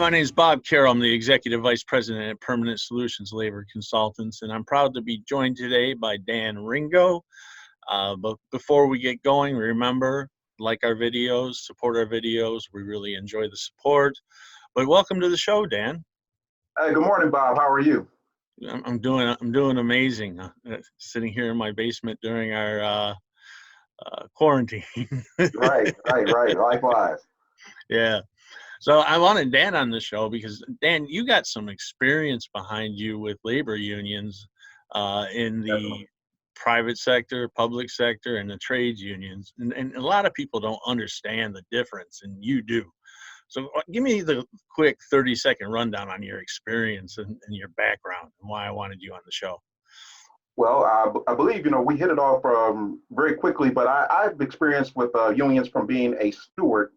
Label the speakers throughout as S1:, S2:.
S1: my name is Bob Carroll. I'm the Executive Vice President at Permanent Solutions Labor Consultants, and I'm proud to be joined today by Dan Ringo. But before we get going, remember, like our videos, support our videos. We really enjoy the support. But welcome to the show, Dan.
S2: Hey, good morning, Bob. How are you?
S1: I'm doing amazing. Sitting here in my basement during our quarantine.
S2: Right. Likewise.
S1: Yeah. So I wanted Dan on the show because, Dan, you got some experience behind you with labor unions in the private sector, public sector, and the trades unions. And a lot of people don't understand the difference, and you do. So give me the quick 30-second rundown on your experience and your background and why I wanted you on the show.
S2: Well, I believe, we hit it off very quickly, but I've experienced with unions from being a steward.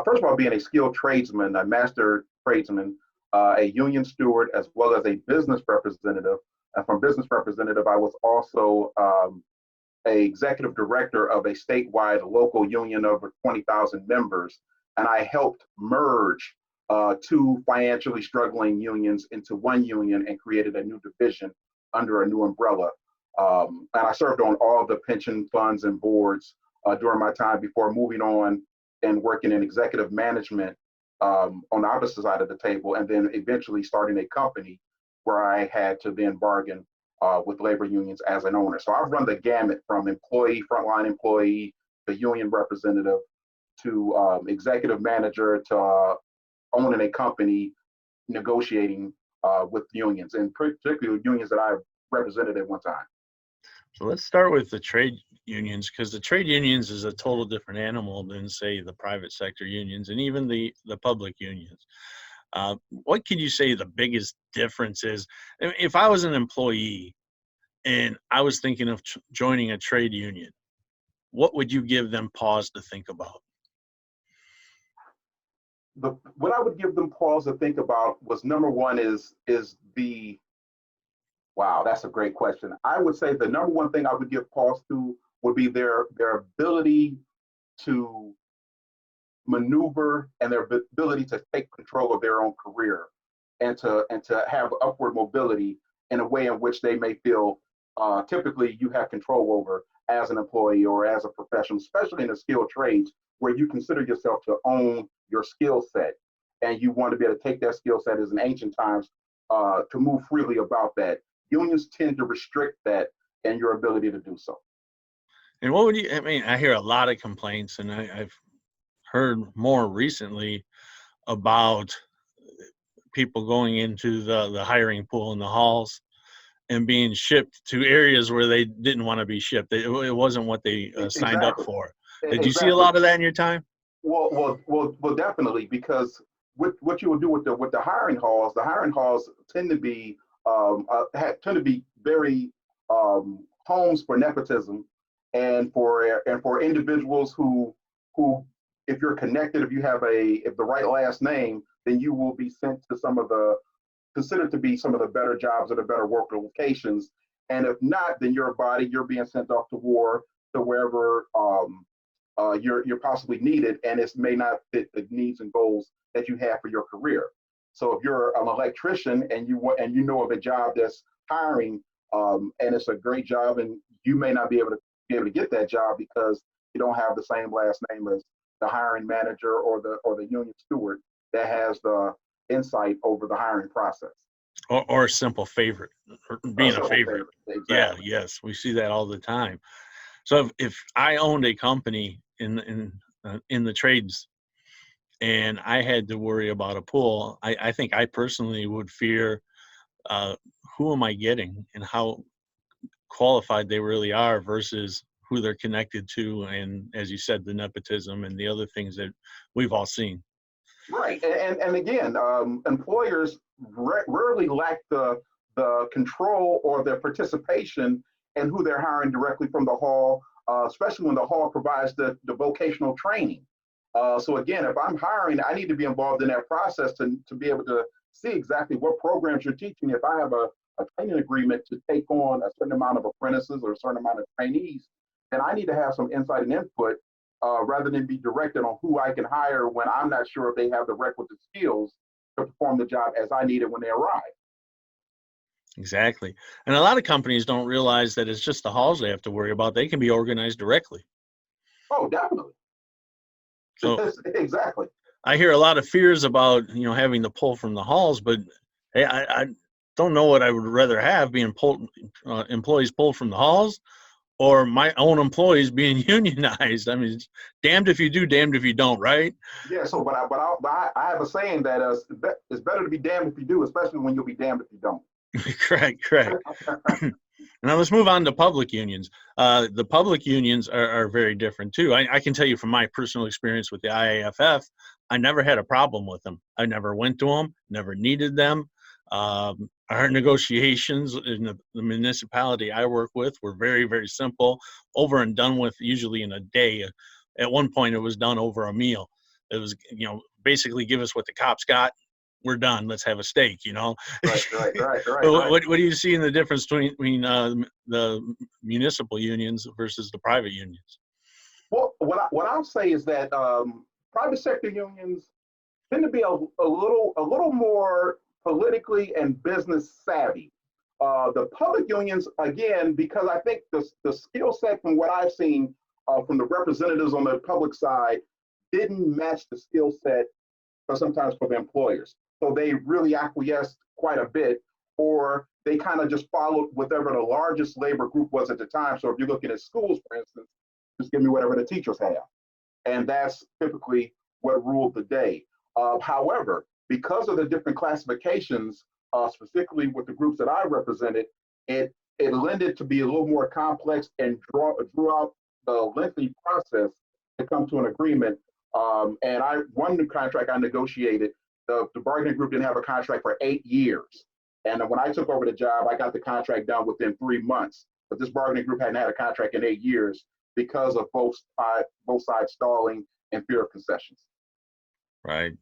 S2: First of all, being a skilled tradesman, a master tradesman, a union steward, as well as a business representative. And from business representative, I was also a executive director of a statewide local union of over 20,000 members. And I helped merge two financially struggling unions into one union and created a new division under a new umbrella. And I served on all the pension funds and boards during my time before moving on and working in executive management on the opposite side of the table, and then eventually starting a company where I had to then bargain with labor unions as an owner. So I've run the gamut from employee, frontline employee, to union representative, to executive manager, to owning a company, negotiating with unions, and particularly unions that I've represented at one time.
S1: So let's start with the trade unions, because the trade unions is a total different animal than, say, the private sector unions and even the public unions. What can you say the biggest difference is? If I was an employee and I was thinking of joining a trade union, what would you give them pause to think about?
S2: What I would give them pause to think about was, number one is the, wow, that's a great question. I would say the number one thing I would give pause to would be their ability to maneuver and their ability to take control of their own career and to have upward mobility in a way in which they may feel typically you have control over as an employee or as a professional, especially in the skilled trades where you consider yourself to own your skill set and you want to be able to take that skill set as in ancient times to move freely about that. Unions tend to restrict that and your ability to do so.
S1: And what would you, I hear a lot of complaints, and I've heard more recently about people going into the hiring pool in the halls and being shipped to areas where they didn't want to be shipped. It wasn't what they signed up for. Did you see a lot of that in your time?
S2: Well, definitely, because what you will do with the hiring halls tend to be very homes for nepotism and for individuals who if you're connected, if you have the right last name, then you will be sent to considered to be some of the better jobs or the better work locations. And if not, then you're being sent off to war to wherever you're possibly needed, and it may not fit the needs and goals that you have for your career. So if you're an electrician and you know of a job that's hiring and it's a great job, and you may not be able to get that job because you don't have the same last name as the hiring manager or the union steward that has the insight over the hiring process.
S1: Or a simple favorite, or being a favorite.
S2: Exactly.
S1: Yeah, yes, we see that all the time. So if I owned a company in the trades and I had to worry about a pool, I think I personally would fear who am I getting and how qualified they really are versus who they're connected to, and as you said, the nepotism and the other things that we've all seen.
S2: Right, and again, employers rarely lack the control or the participation in who they're hiring directly from the hall, especially when the hall provides the vocational training. So again, if I'm hiring, I need to be involved in that process to be able to see exactly what programs you're teaching. If I have a training agreement to take on a certain amount of apprentices or a certain amount of trainees, then I need to have some insight and input rather than be directed on who I can hire when I'm not sure if they have the requisite skills to perform the job as I need it when they arrive.
S1: Exactly. And a lot of companies don't realize that it's just the halls they have to worry about. They can be organized directly.
S2: Oh, definitely.
S1: So
S2: Exactly.
S1: I hear a lot of fears about, having to pull from the halls, but hey, I don't know what I would rather have, being employees pulled from the halls, or my own employees being unionized. I mean, it's damned if you do, damned if you don't, right?
S2: Yeah. So, I have a saying that it's better to be damned if you do, especially when you'll be damned if you don't.
S1: Correct. Now let's move on to public unions. The public unions are very different too. I can tell you from my personal experience with the IAFF, I never had a problem with them. I never went to them, never needed them. Our negotiations in the municipality I work with were very, very simple, over and done with usually in a day. At one point, it was done over a meal. It was, basically give us what the cops got. We're done. Let's have a steak,
S2: Right.
S1: What do you see in the difference between the municipal unions versus the private unions?
S2: Well, what I'll say is that private sector unions tend to be a little more politically and business savvy. The public unions, again, because I think the skill set from what I've seen from the representatives on the public side didn't match the skill set sometimes for the employers. So they really acquiesced quite a bit, or they kind of just followed whatever the largest labor group was at the time. So if you're looking at schools, for instance, just give me whatever the teachers have. And that's typically what ruled the day. However, because of the different classifications, specifically with the groups that I represented, it lended to be a little more complex and drew out the lengthy process to come to an agreement. And one new contract I negotiated, the bargaining group didn't have a contract for 8 years. And when I took over the job, I got the contract done within 3 months. But this bargaining group hadn't had a contract in 8 years because of both sides stalling and fear of concessions.
S1: Right.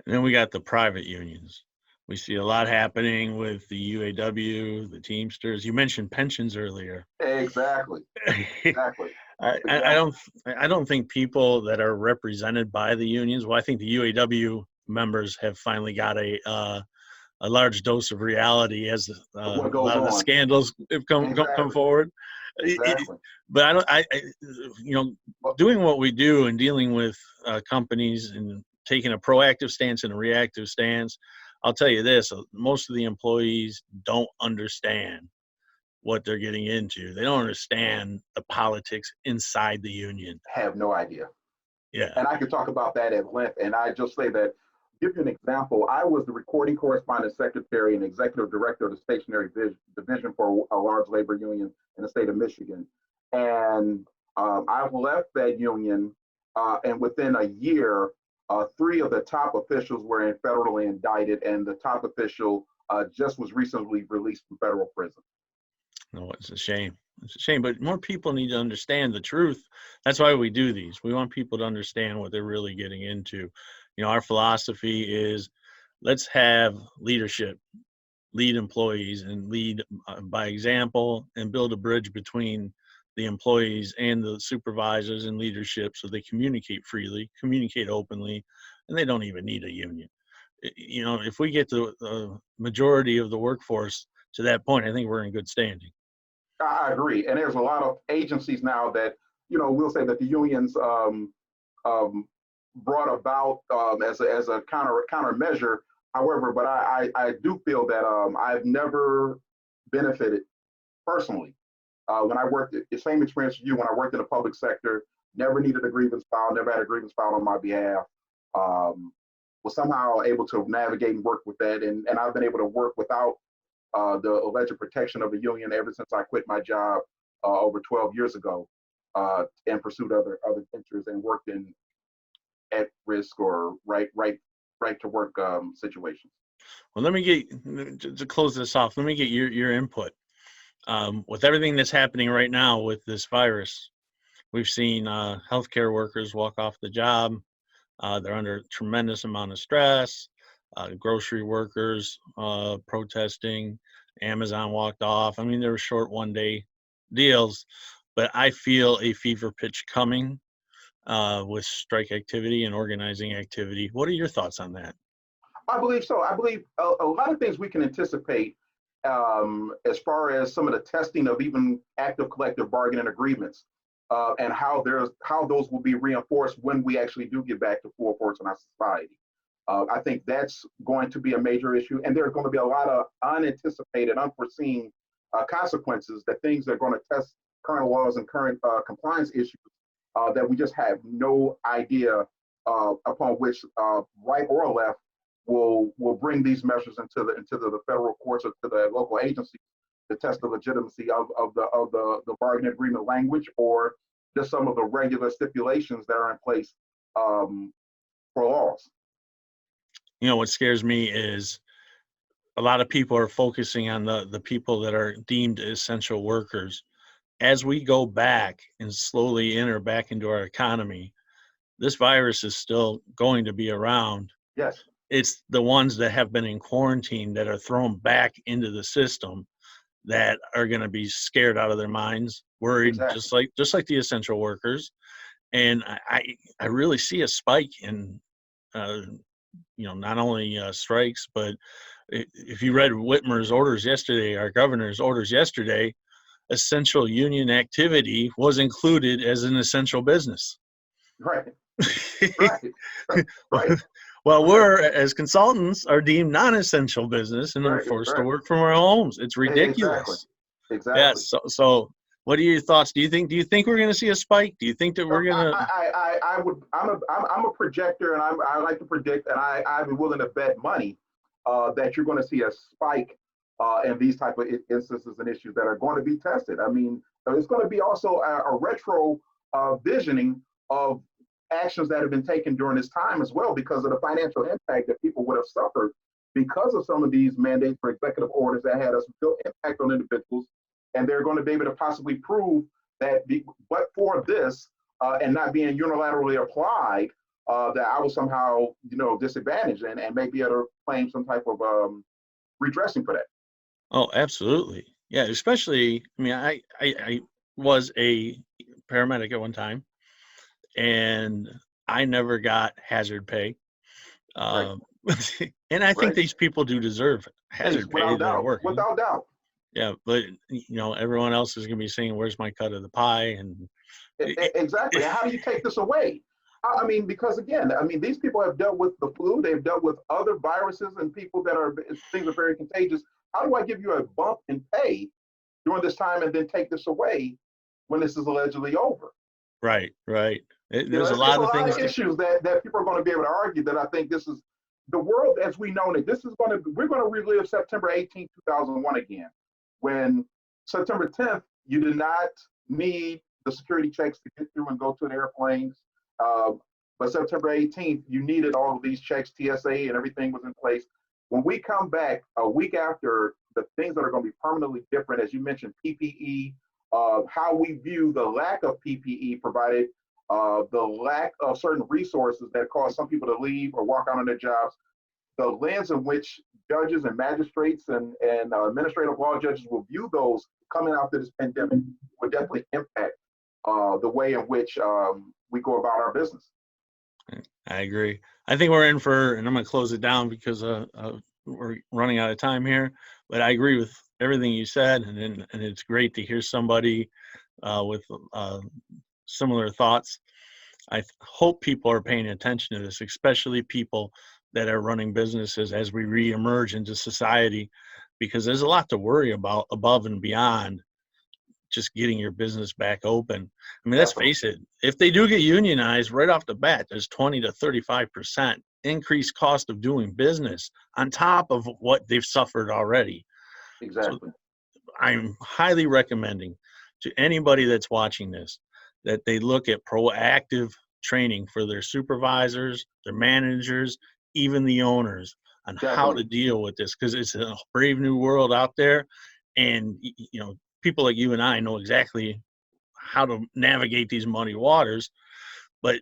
S1: And then we got the private unions. We see a lot happening with the UAW, the Teamsters. You mentioned pensions earlier.
S2: Exactly. Exactly.
S1: I don't think people that are represented by the unions. Well, I think the UAW members have finally got a large dose of reality as a lot of the scandals have come forward.
S2: Exactly.
S1: But doing what we do and dealing with companies and taking a proactive stance and a reactive stance, I'll tell you this: most of the employees don't understand what they're getting into. They don't understand the politics inside the union.
S2: Have no idea.
S1: Yeah.
S2: And I can talk about that at length. And I just say that, give you an example. I was the recording correspondent secretary and executive director of the stationary division for a large labor union in the state of Michigan. And I've left that union, and within a year, 3 of the top officials were federally indicted, and the top official just was recently released from federal prison.
S1: No, it's a shame. It's a shame, but more people need to understand the truth. That's why we do these. We want people to understand what they're really getting into. Our philosophy is, let's have leadership, lead employees, and lead by example, and build a bridge between the employees and the supervisors and leadership, so they communicate freely, communicate openly, and they don't even need a union. If we get the majority of the workforce to that point, I think we're in good standing.
S2: I agree. And there's a lot of agencies now that, we'll say that the unions brought about as a countermeasure. However, but I do feel that I've never benefited personally. When I worked, the same experience as you, when I worked in the public sector, never needed a grievance file, never had a grievance filed on my behalf. Was somehow able to navigate and work with that. And I've been able to work without the alleged protection of a union ever since I quit my job over 12 years ago and pursued other ventures and worked in at risk or right to work situations.
S1: Well, let me get to close this off. Let me get your input. With everything that's happening right now with this virus, we've seen healthcare workers walk off the job. They're under a tremendous amount of stress. Grocery workers protesting. Amazon walked off. I mean, there were short one-day deals, but I feel a fever pitch coming with strike activity and organizing activity. What are your thoughts on that?
S2: I believe so. I believe a lot of things we can anticipate as far as some of the testing of even active collective bargaining agreements and how those will be reinforced when we actually do get back to full force in our society. I think that's going to be a major issue, and there's going to be a lot of unanticipated, unforeseen consequences that things that are going to test current laws and current compliance issues that we just have no idea upon which right or left will bring these measures into the federal courts or to the local agencies to test the legitimacy of the bargaining agreement language or just some of the regular stipulations that are in place for laws.
S1: You know, what scares me is a lot of people are focusing on the people that are deemed essential workers. As we go back and slowly enter back into our economy, this virus is still going to be around.
S2: Yes.
S1: It's the ones that have been in quarantine that are thrown back into the system that are going to be scared out of their minds, worried,
S2: Exactly.
S1: just like the essential workers. And I really see a spike in not only strikes, but if you read Whitmer's orders yesterday, our governor's orders yesterday, essential union activity was included as an essential business.
S2: Right. Right. Right.
S1: Well, we're, as consultants, are deemed non-essential business and are forced to work from our homes. It's ridiculous.
S2: Exactly.
S1: Yes. So what are your thoughts? Do you think we're going to see a spike? Do you think that we're going to?
S2: I'm a projector, and I like to predict, and I'd be willing to bet money that you're going to see a spike in these type of instances and issues that are going to be tested. I mean, it's going to be also a retro visioning of actions that have been taken during this time as well, because of the financial impact that people would have suffered because of some of these mandates for executive orders that had a real impact on individuals. And they're going to be able to possibly prove that but for this and not being unilaterally applied, that I was somehow, disadvantaged and may be able to claim some type of redressing for that.
S1: Oh, absolutely. Yeah, especially, I mean, I was a paramedic at one time, and I never got hazard pay.
S2: Right.
S1: And I think these people do deserve hazard pay that are working.
S2: Without doubt.
S1: Yeah, but everyone else is going to be saying, "Where's my cut of the pie?" And
S2: exactly. How do you take this away? I mean, because again, these people have dealt with the flu. They've dealt with other viruses and people things are very contagious. How do I give you a bump in pay during this time and then take this away when this is allegedly over?
S1: Right. There's a lot of things.
S2: Issues that people are going to be able to argue that I think this is the world as we know it. We're going to relive September 18, 2001 again, when September 10th, you did not need the security checks to get through and go to the airplanes. But September 18th, you needed all of these checks, TSA, and everything was in place. When we come back a week after, the things that are going to be permanently different, as you mentioned, PPE, how we view the lack of PPE provided, the lack of certain resources that cause some people to leave or walk out on their jobs, the lens in which judges and magistrates and administrative law judges will view those coming out of this pandemic will definitely impact the way in which we go about our business.
S1: I agree. I think we're in for, and I'm going to close it down because we're running out of time here, but I agree with everything you said, and it's great to hear somebody with similar thoughts. I hope people are paying attention to this, especially people that are running businesses as we reemerge into society, because there's a lot to worry about above and beyond just getting your business back open. I mean, let's face it, if they do get unionized right off the bat, there's 20 to 35% increased cost of doing business on top of what they've suffered already.
S2: Exactly.
S1: So I'm highly recommending to anybody that's watching this that they look at proactive training for their supervisors, their managers, even the owners on how to deal with this, because it's a brave new world out there. And, people like you and I know exactly how to navigate these muddy waters. But,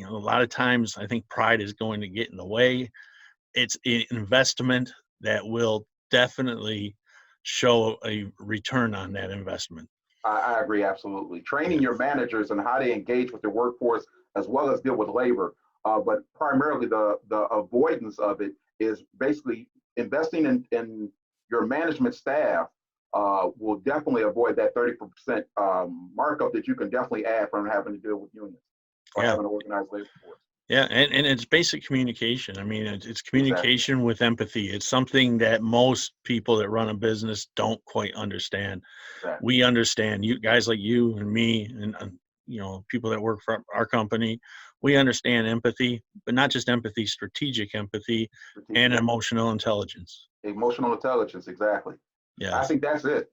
S1: a lot of times I think pride is going to get in the way. It's an investment that will definitely show a return on that investment.
S2: I agree, absolutely. Training your managers and how they engage with their workforce as well as deal with labor, but primarily the avoidance of it is basically investing in your management staff will definitely avoid that 30% markup that you can definitely add from having to deal with unions or
S1: Yeah.
S2: having an organized labor force.
S1: Yeah, and it's basic communication. I mean, it's
S2: Exactly.
S1: communication with empathy. It's something that most people that run a business don't quite understand.
S2: Exactly.
S1: We understand, you guys like you and me and people that work for our company. We understand empathy, but not just empathy, strategic empathy and emotional intelligence.
S2: Emotional intelligence, exactly.
S1: Yes.
S2: I think that's it.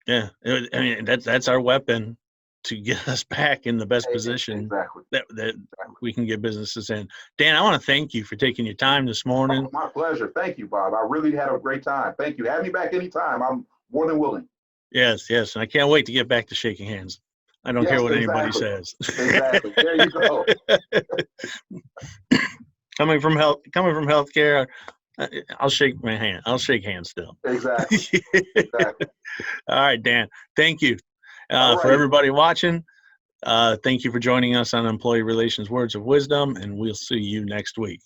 S1: Yeah, I mean that's our weapon to get us back in the best position
S2: Exactly.
S1: that we can get businesses in. Dan, I want to thank you for taking your time this morning.
S2: Oh, my pleasure. Thank you, Bob. I really had a great time. Thank you. Have me back anytime. I'm more than willing.
S1: Yes, and I can't wait to get back to shaking hands. I don't care what anybody says.
S2: Exactly. There you go.
S1: coming from healthcare, I'll shake my hand. I'll shake hands still.
S2: Exactly. Exactly.
S1: All right, Dan. Thank you.
S2: All
S1: For
S2: right.
S1: everybody watching, thank you for joining us on Employee Relations Words of Wisdom, and we'll see you next week.